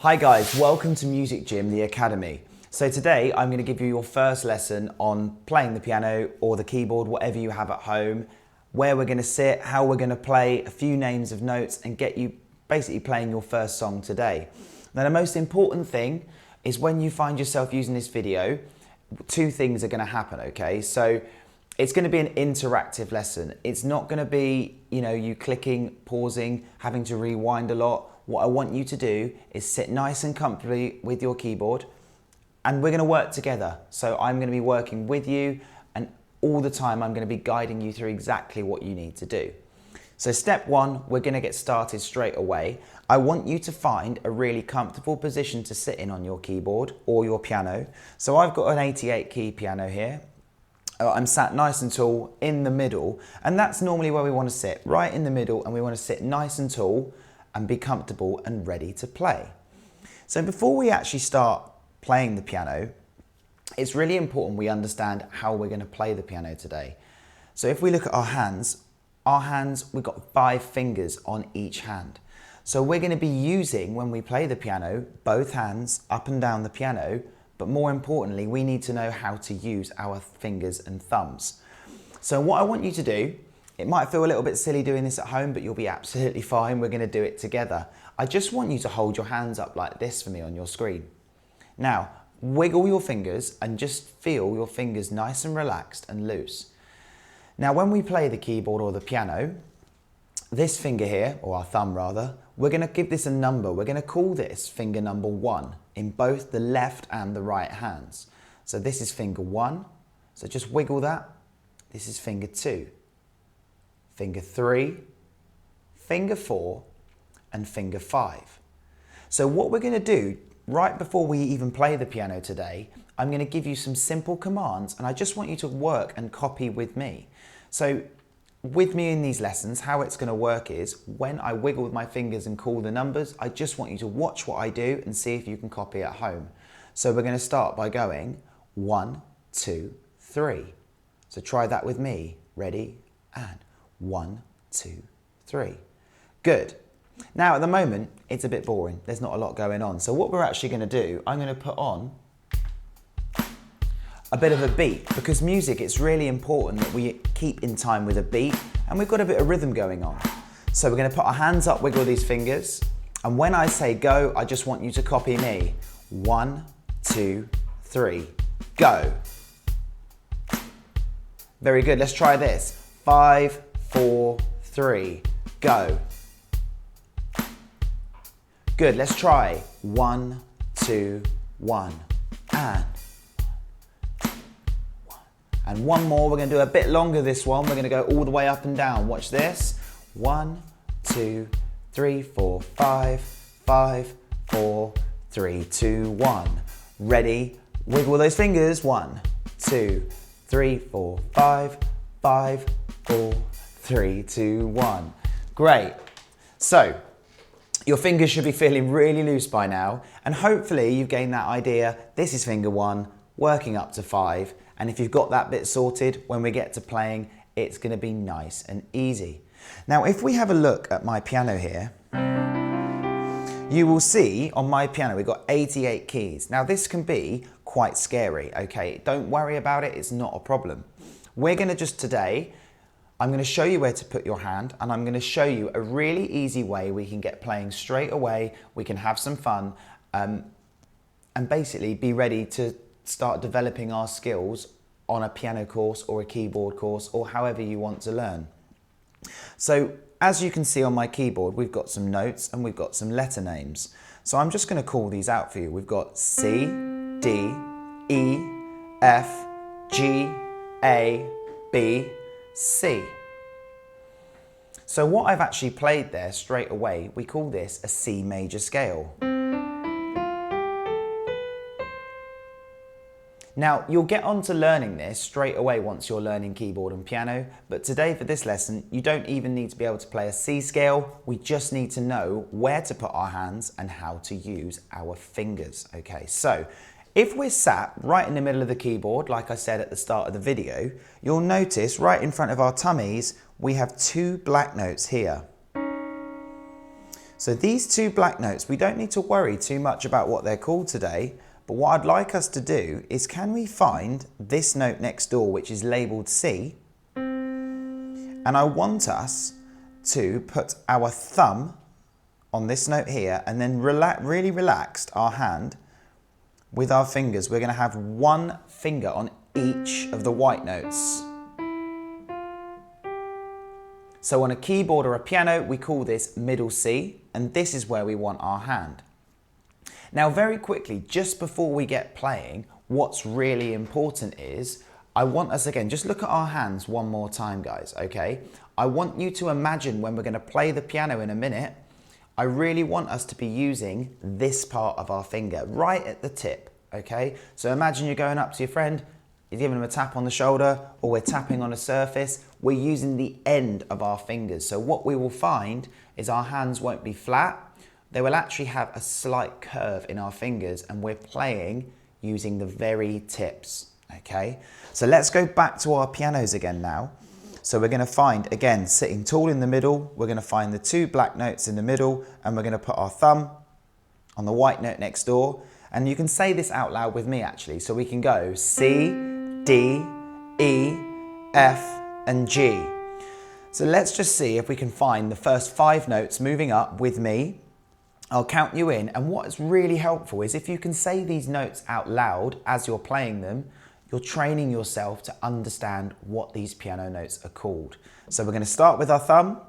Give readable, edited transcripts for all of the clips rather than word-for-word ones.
Hi guys, welcome to Music Gym, the Academy. So today I'm going to give you your first lesson on playing the piano or the keyboard, whatever you have at home, where we're going to sit, how we're going to play, a few names of notes and get you basically playing your first song today. Now the most important thing is when you find yourself using this video, two things are going to happen, okay? So it's going to be an interactive lesson. It's not going to be, you clicking, pausing, having to rewind a lot. What I want you to do is sit nice and comfortably with your keyboard and we're going to work together. So I'm going to be working with you and all the time I'm going to be guiding you through exactly what you need to do. So step one, we're going to get started straight away. I want you to find a really comfortable position to sit in on your keyboard or your piano. So I've got an 88 key piano here. I'm sat nice and tall in the middle, and that's normally where we want to sit, right in the middle, and we want to sit nice and tall and be comfortable and ready to play. So before we actually start playing the piano, it's really important we understand how we're going to play the piano today. So if we look at our hands, we've got 5 fingers on each hand. So we're going to be using, when we play the piano, both hands up and down the piano, but more importantly, we need to know how to use our fingers and thumbs. So what I want you to do, it might feel a little bit silly doing this at home, but you'll be absolutely fine. We're going to do it together. I just want you to hold your hands up like this for me on your screen. Now, wiggle your fingers and just feel your fingers nice and relaxed and loose. Now, when we play the keyboard or the piano, this finger here, or our thumb rather, we're going to give this a number. We're going to call this finger number 1 in both the left and the right hands. So this is finger 1. So just wiggle that. This is finger 2. Finger 3, finger 4, and finger 5. So what we're going to do, right before we even play the piano today, I'm going to give you some simple commands and I just want you to work and copy with me. So with me in these lessons, how it's going to work is when I wiggle with my fingers and call the numbers, I just want you to watch what I do and see if you can copy at home. So we're going to start by going 1, 2, 3. So try that with me. Ready? And 1, 2, 3. Good. Now at the moment, it's a bit boring. There's not a lot going on. So what we're actually going to do, I'm going to put on a bit of a beat, because music, it's really important that we keep in time with a beat and we've got a bit of rhythm going on. So we're going to put our hands up, wiggle these fingers, and when I say go, I just want you to copy me. 1, 2, 3, go. Very good. Let's try this. 5, 4, 3, go. Good, let's try 1, 2, 1, and one more. We're going to do a bit longer this one. We're going to go all the way up and down. Watch this. 1, 2, 3, 4, 5, 5, 4, 3, 2, 1. Ready? Wiggle those fingers. 1, 2, 3, 4, 5, 5, 4, 3, 2, 1. Great. So your fingers should be feeling really loose by now, and hopefully you've gained that idea. This is finger 1, working up to 5, and if you've got that bit sorted, when we get to playing, it's going to be nice and easy. Now, if we have a look at my piano here, you will see on my piano we've got 88 keys. Now, this can be quite scary, okay? Don't worry about it, it's not a problem. We're going to just today, I'm going to show you where to put your hand, and I'm going to show you a really easy way we can get playing straight away. We can have some fun and basically be ready to start developing our skills on a piano course or a keyboard course or however you want to learn. So as you can see on my keyboard, we've got some notes and we've got some letter names. So I'm just going to call these out for you. We've got C, D, E, F, G, A, B, C. So what I've actually played there straight away, we call this a C major scale. Now, you'll get on to learning this straight away once you're learning keyboard and piano, but today for this lesson, you don't even need to be able to play a C scale. We just need to know where to put our hands and how to use our fingers, okay? So, if we're sat right in the middle of the keyboard, like I said at the start of the video, you'll notice right in front of our tummies, we have 2 black notes here. So these two black notes, we don't need to worry too much about what they're called today, but what I'd like us to do is, can we find this note next door, which is labelled C, and I want us to put our thumb on this note here and then really relaxed our hand with our fingers. We're going to have one finger on each of the white notes. So on a keyboard or a piano, we call this middle C, and this is where we want our hand. Now, very quickly, just before we get playing, what's really important is, I want us, again, just look at our hands one more time, guys, okay? I want you to imagine when we're going to play the piano in a minute, I really want us to be using this part of our finger, right at the tip, okay? So imagine you're going up to your friend, you're giving them a tap on the shoulder, or we're tapping on a surface. We're using the end of our fingers. So what we will find is our hands won't be flat. They will actually have a slight curve in our fingers, and we're playing using the very tips, okay? So let's go back to our pianos again now. So we're going to find, again, sitting tall in the middle, we're going to find the two black notes in the middle, and we're going to put our thumb on the white note next door. And you can say this out loud with me, actually. So we can go C, D, E, F, and G. So let's just see if we can find the first 5 notes moving up with me. I'll count you in, and what's really helpful is if you can say these notes out loud as you're playing them, you're training yourself to understand what these piano notes are called. So we're going to start with our thumb.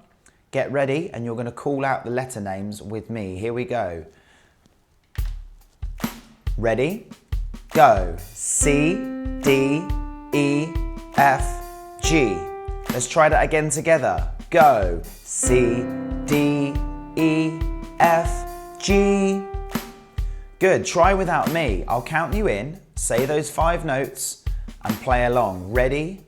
Get ready, and you're going to call out the letter names with me. Here we go. Ready? Go. C, D, E, F, G. Let's try that again together. Go. C, D, E, F, G. Good. Try without me. I'll count you in. Say those 5 notes and play along. Ready?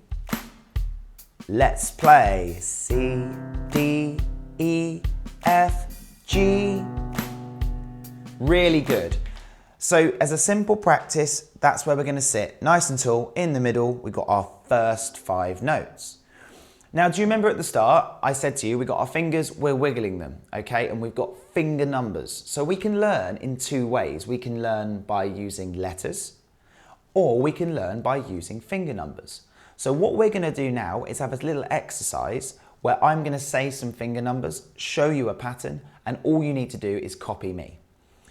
Let's play. C, D, E, F, G. Really good. So as a simple practice, that's where we're going to sit. Nice and tall, in the middle, we've got our first 5 notes. Now, do you remember at the start, I said to you, we've got our fingers, we're wiggling them, okay? And we've got finger numbers. So we can learn in 2 ways. We can learn by using letters, or we can learn by using finger numbers. So what we're going to do now is have a little exercise where I'm going to say some finger numbers, show you a pattern, and all you need to do is copy me.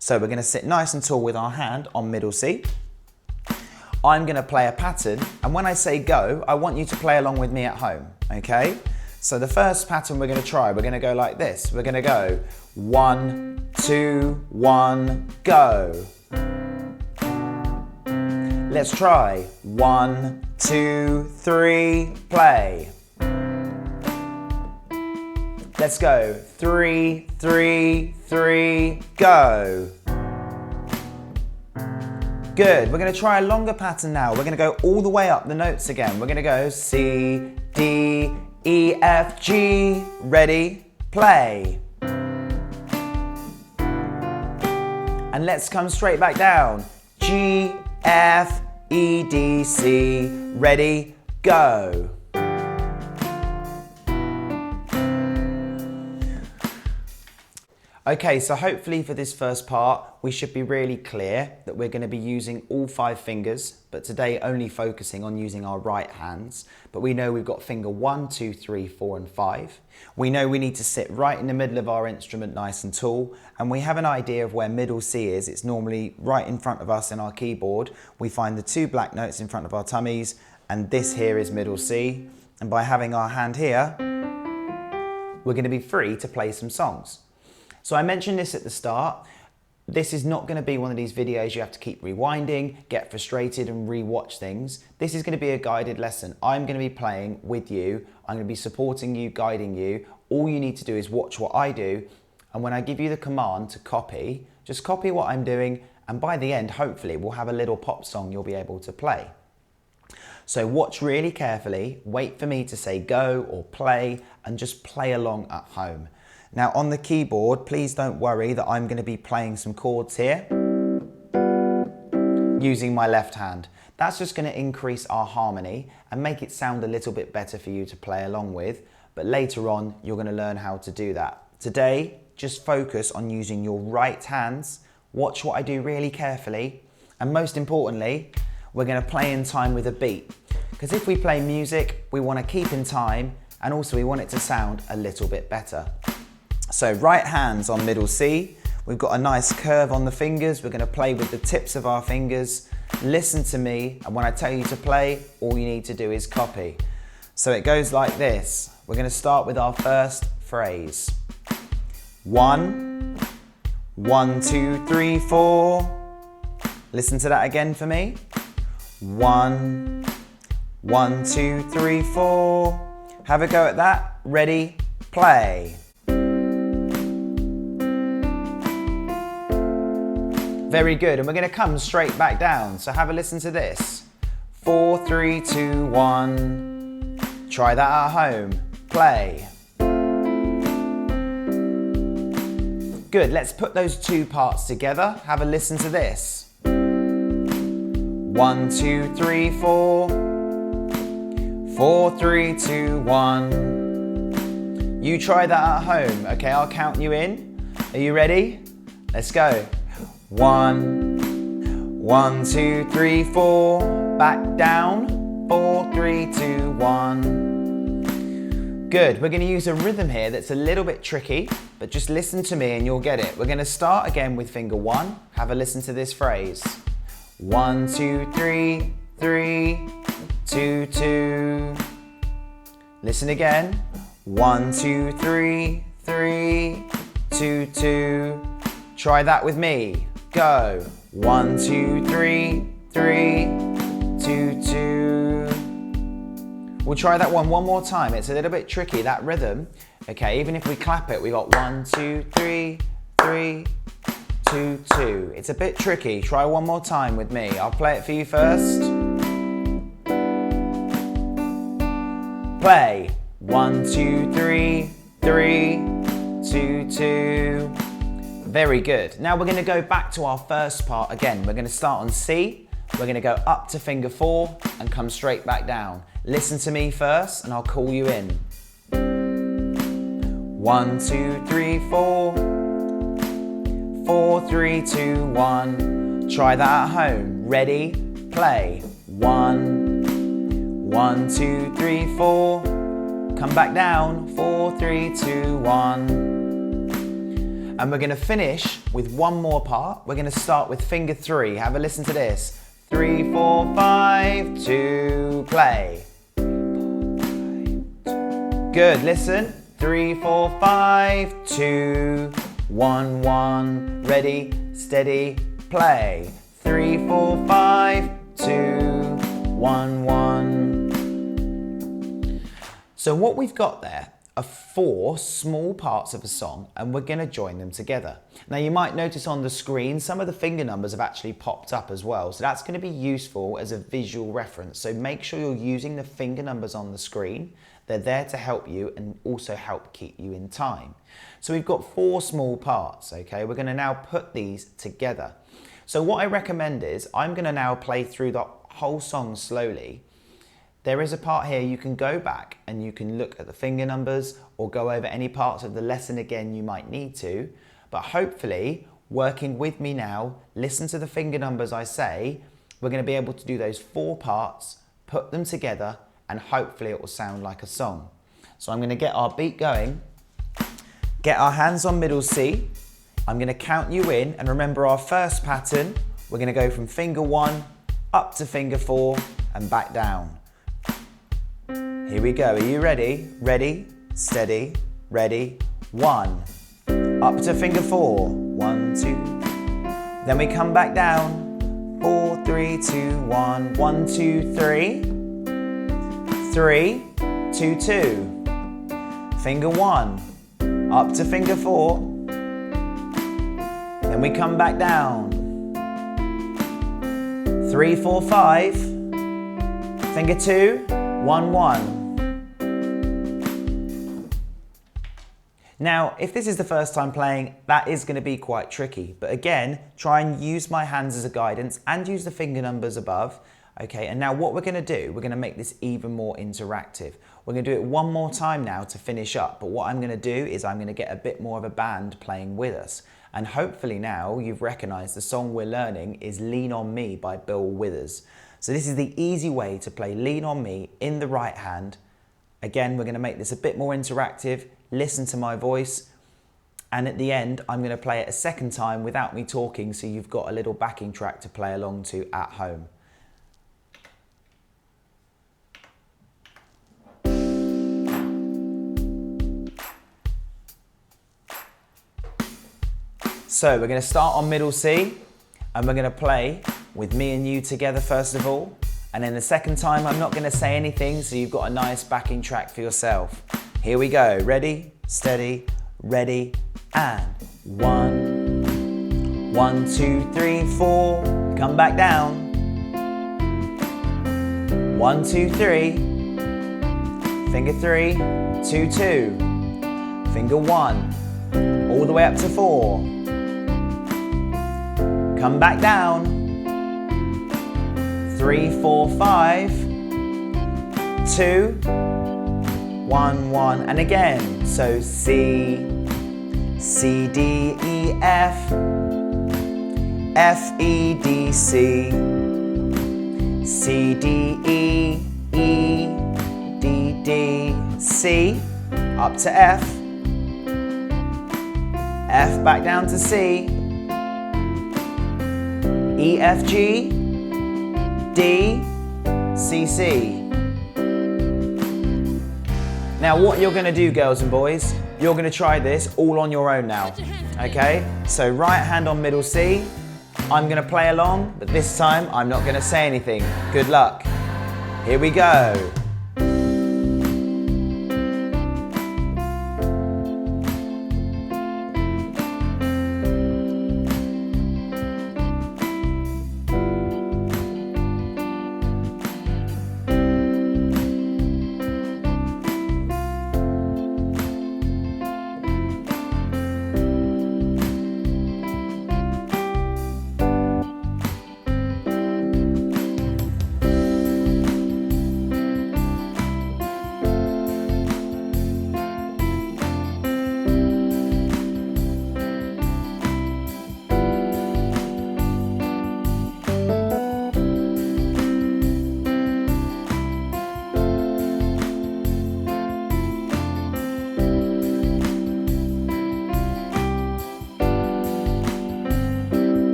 So we're going to sit nice and tall with our hand on middle C. I'm going to play a pattern, and when I say go, I want you to play along with me at home, okay? So the first pattern we're going to try, we're going to go like this. We're going to go 1, 2, 1, go. Let's try 1, 2, 3, play. Let's go 3, 3, 3, go. Good. We're going to try a longer pattern now. We're going to go all the way up the notes again. We're going to go C, D, E, F, G. Ready? Play. And let's come straight back down. G, F, E, D, C. Ready? Go. Okay, so hopefully for this first part, we should be really clear that we're going to be using all 5 fingers, but today only focusing on using our right hands. But we know we've got finger 1, 2, 3, 4, and 5. We know we need to sit right in the middle of our instrument nice and tall, and we have an idea of where middle C is. It's normally right in front of us in our keyboard. We find the 2 black notes in front of our tummies, and this here is middle C. And by having our hand here, we're going to be free to play some songs. So I mentioned this at the start. This is not going to be one of these videos you have to keep rewinding, get frustrated and re-watch things. This is going to be a guided lesson. I'm going to be playing with you. I'm going to be supporting you, guiding you. All you need to do is watch what I do. And when I give you the command to copy, just copy what I'm doing. And by the end, hopefully, we'll have a little pop song you'll be able to play. So watch really carefully, wait for me to say go or play, and just play along at home. Now on the keyboard, please don't worry that I'm going to be playing some chords here using my left hand. That's just going to increase our harmony and make it sound a little bit better for you to play along with. But later on, you're going to learn how to do that. Today, just focus on using your right hands. Watch what I do really carefully. And most importantly, we're going to play in time with a beat. Because if we play music, we want to keep in time, and also we want it to sound a little bit better. So right hands on middle C. We've got a nice curve on the fingers. We're going to play with the tips of our fingers. Listen to me, and when I tell you to play, all you need to do is copy. So it goes like this. We're going to start with our first phrase. 1, 1, 2, 3, 4. Listen to that again for me. 1, 1, 2, 3, 4. Have a go at that. Ready, play. Very good, and we're going to come straight back down. So have a listen to this. 4, 3, 2, 1. Try that at home. Play. Good, let's put those two parts together. Have a listen to this. 1, 2, 3, 4. 4, 3, 2, 1. You try that at home. Okay, I'll count you in. Are you ready? Let's go. 1, 1, 2, 3, 4. Back down. 4, 3, 2, 1. Good. We're going to use a rhythm here that's a little bit tricky, but just listen to me and you'll get it. We're going to start again with finger 1. Have a listen to this phrase. 1, 2, 3, 3, 2, 2. Listen again. 1, 2, 3, 3, 2, 2. Try that with me. Go. 1, 2, 3, 3, 2, 2. We'll try that one more time. It's a little bit tricky, that rhythm. Okay, even if we clap it, we got 1, 2, 3, 3, 2, 2. It's a bit tricky. Try one more time with me. I'll play it for you first. Play. 1, 2, 3, 3, 2, 2. Very good. Now we're going to go back to our first part again. We're going to start on C. We're going to go up to finger 4 and come straight back down. Listen to me first and I'll call you in. 1, 2, 3, 4. 4, 3, 2, 1. Try that at home. Ready? Play. 1, 1, 2, 3, 4. Come back down. 4, 3, 2, 1. And we're going to finish with one more part. We're going to start with finger 3. Have a listen to this. 3, 4, 5, 2, play. Good, listen. 3, 4, 5, 2, 1, 1. Ready, steady, play. 3, 4, 5, 2, 1, 1. So what we've got there are 4 small parts of a song, and we're going to join them together. Now you might notice on the screen some of the finger numbers have actually popped up as well, so that's going to be useful as a visual reference. So make sure you're using the finger numbers on the screen. They're there to help you and also help keep you in time. So we've got 4 small parts, okay? We're going to now put these together. So what I recommend is I'm going to now play through the whole song slowly. There is a part here you can go back and you can look at the finger numbers or go over any parts of the lesson again you might need to. But hopefully, working with me now, listen to the finger numbers I say. We're going to be able to do those 4 parts, put them together, and hopefully it will sound like a song. So I'm going to get our beat going, get our hands on middle C. I'm going to count you in, and remember our first pattern. We're going to go from finger 1 up to finger 4 and back down. Here we go. Are you ready? Ready, steady, ready. 1. Up to finger 4. 1, 2. Then we come back down. 4, 3, 2, 1. 1, 2, 3. 3, 2, 2. Finger 1. Up to finger 4. Then we come back down. 3, 4, 5. Finger 2. 1, 1. Now, if this is the first time playing, that is going to be quite tricky. But again, try and use my hands as a guidance and use the finger numbers above. Okay, and now what we're gonna do, we're gonna make this even more interactive. We're gonna do it one more time now to finish up, but what I'm gonna do is I'm gonna get a bit more of a band playing with us. And hopefully now you've recognized the song we're learning is Lean On Me by Bill Withers. So this is the easy way to play Lean On Me in the right hand. Again, we're gonna make this a bit more interactive. Listen to my voice. And at the end, I'm gonna play it a second time without me talking, so you've got a little backing track to play along to at home. So we're going to start on middle C, and we're going to play with me and you together first of all. And then the second time I'm not going to say anything, so you've got a nice backing track for yourself. Here we go. Ready, steady, ready, and 1, 1, 2, 3, 4. Come back down. 1, 2, 3. Finger 3, 2, 2. Finger 1. All the way up to 4. Come back down. 3, 4, 5. 2, 1, 1. And again. So C, C, D, E, F. F, E, D, C. C, D, E, E, D, D, C. Up to F. F back down to C. E, F, G, D, C, C. Now what you're gonna do, girls and boys, you're gonna try this all on your own now, okay? So right hand on middle C, I'm gonna play along, but this time I'm not gonna say anything. Good luck. Here we go.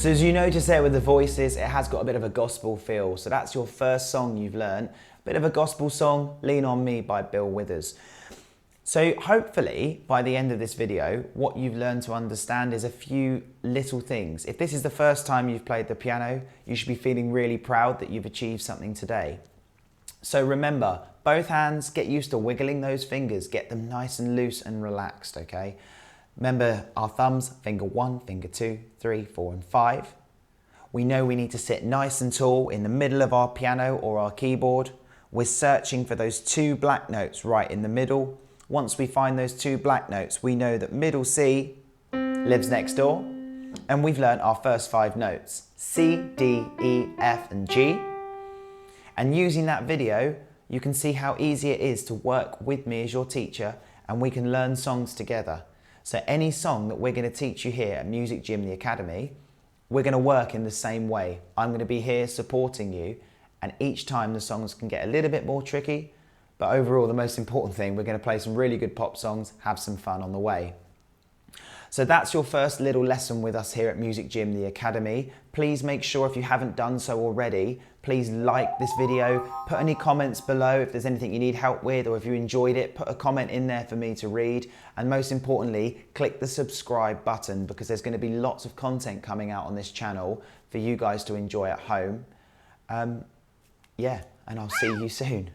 So as you notice there with the voices, it has got a bit of a gospel feel. So that's your first song you've learned. A bit of a gospel song, Lean On Me by Bill Withers. So hopefully by the end of this video, what you've learned to understand is a few little things. If this is the first time you've played the piano, you should be feeling really proud that you've achieved something today. So remember, both hands, get used to wiggling those fingers, get them nice and loose and relaxed, okay? Remember our thumbs, finger 1, finger 2, 3, 4 and 5. We know we need to sit nice and tall in the middle of our piano or our keyboard. We're searching for those 2 black notes right in the middle. Once we find those 2 black notes, we know that middle C lives next door. And we've learnt our first 5 notes, C, D, E, F and G. And using that video, you can see how easy it is to work with me as your teacher, and we can learn songs together. So any song that we're going to teach you here at Music Gym, the Academy, we're going to work in the same way. I'm going to be here supporting you, and each time the songs can get a little bit more tricky, but overall the most important thing, we're going to play some really good pop songs, have some fun on the way. So that's your first little lesson with us here at Music Gym, the Academy. Please make sure, if you haven't done so already, please like this video, put any comments below if there's anything you need help with, or if you enjoyed it, put a comment in there for me to read. And most importantly, click the subscribe button, because there's going to be lots of content coming out on this channel for you guys to enjoy at home. Yeah, and I'll see you soon.